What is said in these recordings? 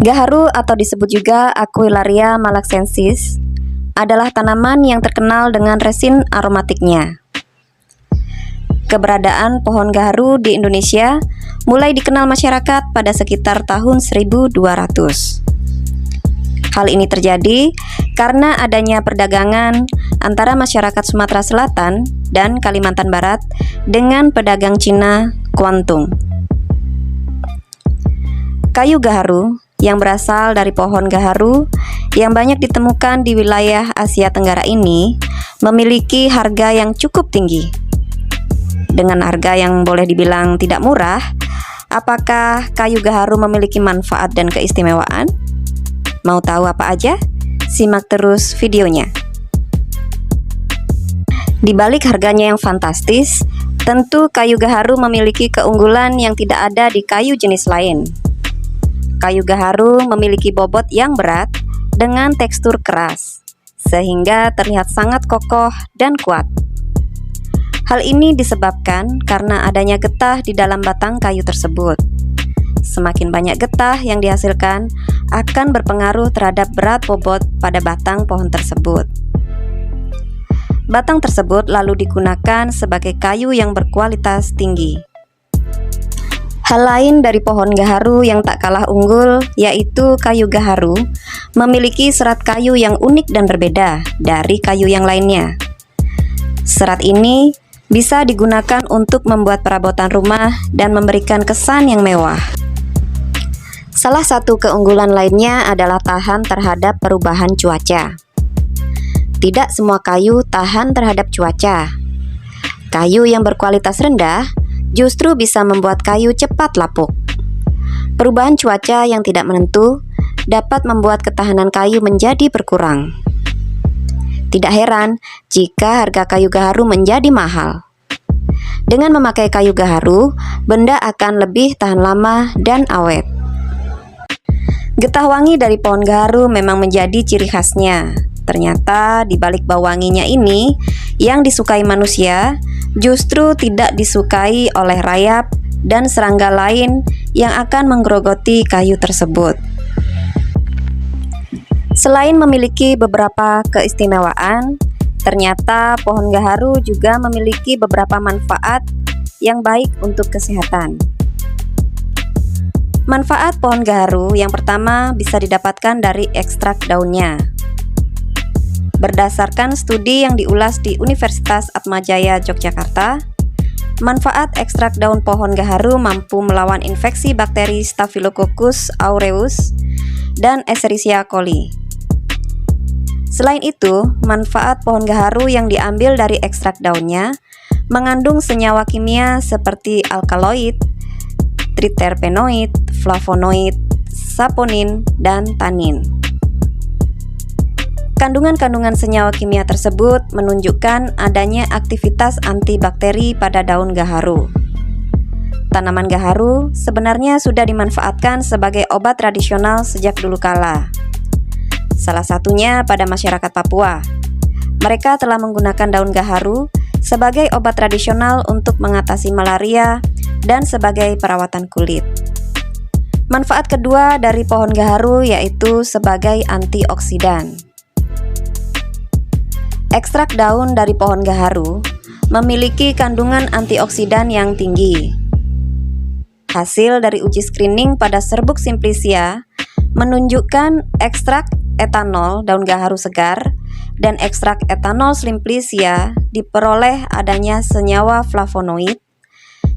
Gaharu atau disebut juga Aquilaria malaxensis adalah tanaman yang terkenal dengan resin aromatiknya. Keberadaan pohon gaharu di Indonesia mulai dikenal masyarakat pada sekitar tahun 1200. Hal ini terjadi karena adanya perdagangan antara masyarakat Sumatera Selatan dan Kalimantan Barat dengan pedagang Cina Kuantung. Kayu gaharu yang berasal dari pohon gaharu yang banyak ditemukan di wilayah Asia Tenggara ini memiliki harga yang cukup tinggi. Dengan harga yang boleh dibilang tidak murah, apakah kayu gaharu memiliki manfaat dan keistimewaan? Mau tahu apa aja? Simak terus videonya. Di balik harganya yang fantastis, tentu kayu gaharu memiliki keunggulan yang tidak ada di kayu jenis lain. Kayu gaharu memiliki bobot yang berat dengan tekstur keras, sehingga terlihat sangat kokoh dan kuat. Hal ini disebabkan karena adanya getah di dalam batang kayu tersebut. Semakin banyak getah yang dihasilkan akan berpengaruh terhadap berat bobot pada batang pohon tersebut. Batang tersebut lalu digunakan sebagai kayu yang berkualitas tinggi. Hal lain dari pohon gaharu yang tak kalah unggul yaitu kayu gaharu memiliki serat kayu yang unik dan berbeda dari kayu yang lainnya. Serat ini bisa digunakan untuk membuat perabotan rumah dan memberikan kesan yang mewah. Salah satu keunggulan lainnya adalah tahan terhadap perubahan cuaca. Tidak semua kayu tahan terhadap cuaca. Kayu yang berkualitas rendah justru bisa membuat kayu cepat lapuk. Perubahan cuaca yang tidak menentu dapat membuat ketahanan kayu menjadi berkurang. Tidak heran jika harga kayu gaharu menjadi mahal. Dengan memakai kayu gaharu, benda akan lebih tahan lama dan awet. Getah wangi dari pohon gaharu memang menjadi ciri khasnya. Ternyata di balik bau wanginya ini yang disukai manusia, justru tidak disukai oleh rayap dan serangga lain yang akan menggerogoti kayu tersebut. Selain memiliki beberapa keistimewaan, ternyata pohon gaharu juga memiliki beberapa manfaat yang baik untuk kesehatan. Manfaat pohon gaharu yang pertama bisa didapatkan dari ekstrak daunnya. Berdasarkan studi yang diulas di Universitas Atmajaya Yogyakarta, manfaat ekstrak daun pohon gaharu mampu melawan infeksi bakteri Staphylococcus aureus dan Escherichia coli. Selain itu, manfaat pohon gaharu yang diambil dari ekstrak daunnya mengandung senyawa kimia seperti alkaloid, triterpenoid, flavonoid, saponin, dan tanin. Kandungan-kandungan senyawa kimia tersebut menunjukkan adanya aktivitas antibakteri pada daun gaharu. Tanaman gaharu sebenarnya sudah dimanfaatkan sebagai obat tradisional sejak dulu kala. Salah satunya pada masyarakat Papua. Mereka telah menggunakan daun gaharu sebagai obat tradisional untuk mengatasi malaria dan sebagai perawatan kulit. Manfaat kedua dari pohon gaharu yaitu sebagai antioksidan. Ekstrak daun dari pohon gaharu memiliki kandungan antioksidan yang tinggi. Hasil dari uji screening pada serbuk simplicia menunjukkan ekstrak etanol daun gaharu segar dan ekstrak etanol simplicia diperoleh adanya senyawa flavonoid,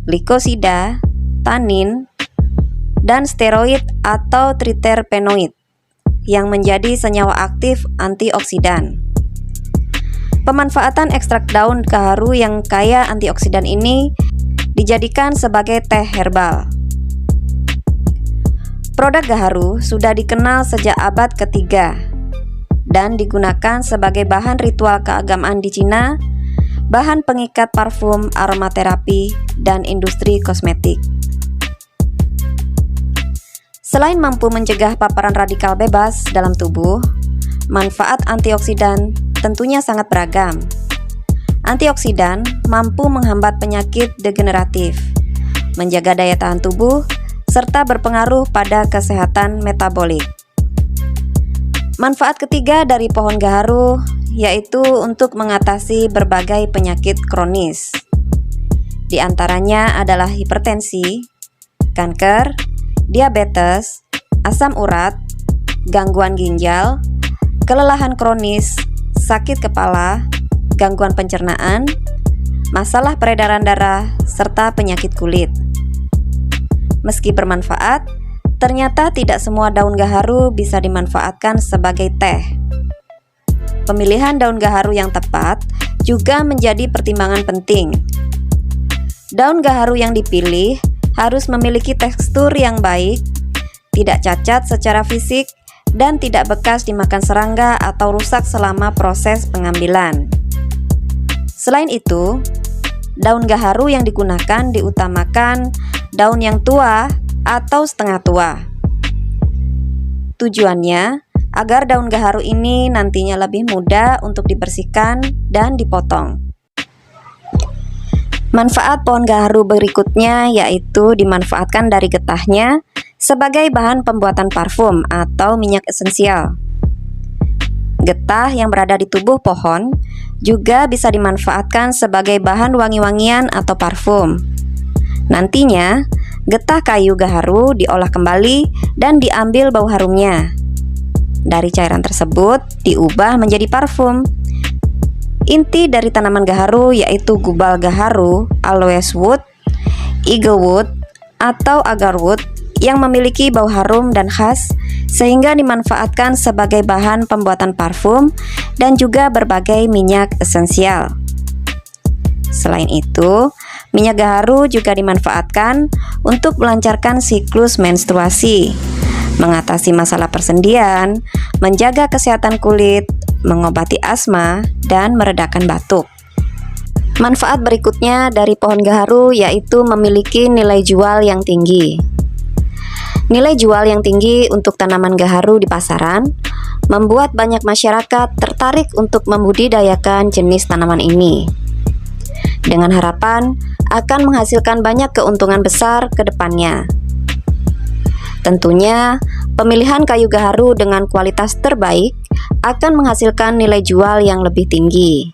glikosida, tanin, dan steroid atau triterpenoid yang menjadi senyawa aktif antioksidan. Pemanfaatan ekstrak daun gaharu yang kaya antioksidan ini dijadikan sebagai teh herbal. Produk gaharu sudah dikenal sejak abad ketiga dan digunakan sebagai bahan ritual keagamaan di Cina, bahan pengikat parfum, aromaterapi, dan industri kosmetik. Selain mampu mencegah paparan radikal bebas dalam tubuh, manfaat antioksidan tentunya sangat beragam. Antioksidan mampu menghambat penyakit degeneratif, menjaga daya tahan tubuh, serta berpengaruh pada kesehatan metabolik. Manfaat ketiga dari pohon gaharu yaitu untuk mengatasi berbagai penyakit kronis. Di antaranya adalah hipertensi, kanker, diabetes, asam urat, gangguan ginjal, kelelahan kronis, sakit kepala, gangguan pencernaan, masalah peredaran darah, serta penyakit kulit. Meski bermanfaat, ternyata tidak semua daun gaharu bisa dimanfaatkan sebagai teh. Pemilihan daun gaharu yang tepat juga menjadi pertimbangan penting. Daun gaharu yang dipilih harus memiliki tekstur yang baik, tidak cacat secara fisik, dan tidak bekas dimakan serangga atau rusak selama proses pengambilan. Selain itu, daun gaharu yang digunakan diutamakan daun yang tua atau setengah tua. Tujuannya agar daun gaharu ini nantinya lebih mudah untuk dibersihkan dan dipotong. Manfaat pohon gaharu berikutnya yaitu dimanfaatkan dari getahnya sebagai bahan pembuatan parfum atau minyak esensial. Getah yang berada di tubuh pohon juga bisa dimanfaatkan sebagai bahan wangi-wangian atau parfum. Nantinya, getah kayu gaharu diolah kembali dan diambil bau harumnya. Dari cairan tersebut diubah menjadi parfum. Inti dari tanaman gaharu yaitu gubal gaharu, aloes wood, eaglewood, atau agarwood yang memiliki bau harum dan khas sehingga dimanfaatkan sebagai bahan pembuatan parfum dan juga berbagai minyak esensial. Selain itu, minyak gaharu juga dimanfaatkan untuk melancarkan siklus menstruasi, mengatasi masalah persendian, menjaga kesehatan kulit, mengobati asma, dan meredakan batuk. Manfaat berikutnya dari pohon gaharu yaitu memiliki nilai jual yang tinggi. Nilai jual yang tinggi untuk tanaman gaharu di pasaran membuat banyak masyarakat tertarik untuk membudidayakan jenis tanaman ini, dengan harapan akan menghasilkan banyak keuntungan besar ke depannya. Tentunya, pemilihan kayu gaharu dengan kualitas terbaik akan menghasilkan nilai jual yang lebih tinggi.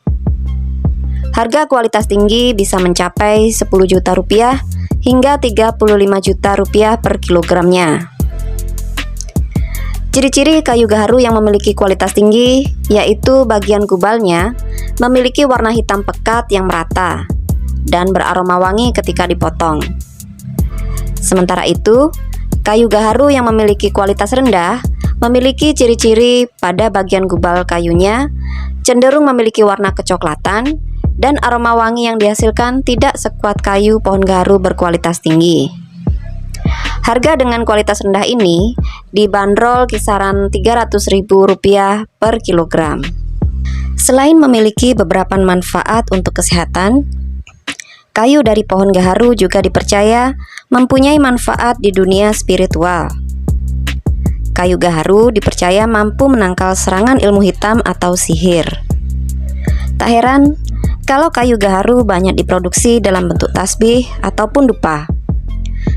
Harga kualitas tinggi bisa mencapai 10 juta rupiah hingga 35 juta rupiah per kilogramnya. Ciri-ciri kayu gaharu yang memiliki kualitas tinggi yaitu bagian gubalnya memiliki warna hitam pekat yang merata dan beraroma wangi ketika dipotong. Sementara itu, kayu gaharu yang memiliki kualitas rendah memiliki ciri-ciri pada bagian gubal kayunya cenderung memiliki warna kecoklatan dan aroma wangi yang dihasilkan tidak sekuat kayu pohon gaharu berkualitas tinggi. Harga dengan kualitas rendah ini dibanderol kisaran Rp300.000 per kilogram. Selain memiliki beberapa manfaat untuk kesehatan, kayu dari pohon gaharu juga dipercaya mempunyai manfaat di dunia spiritual. Kayu gaharu dipercaya mampu menangkal serangan ilmu hitam atau sihir. Tak heran kalau kayu gaharu banyak diproduksi dalam bentuk tasbih ataupun dupa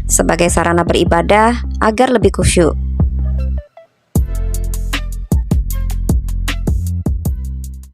sebagai sarana beribadah agar lebih khusyuk.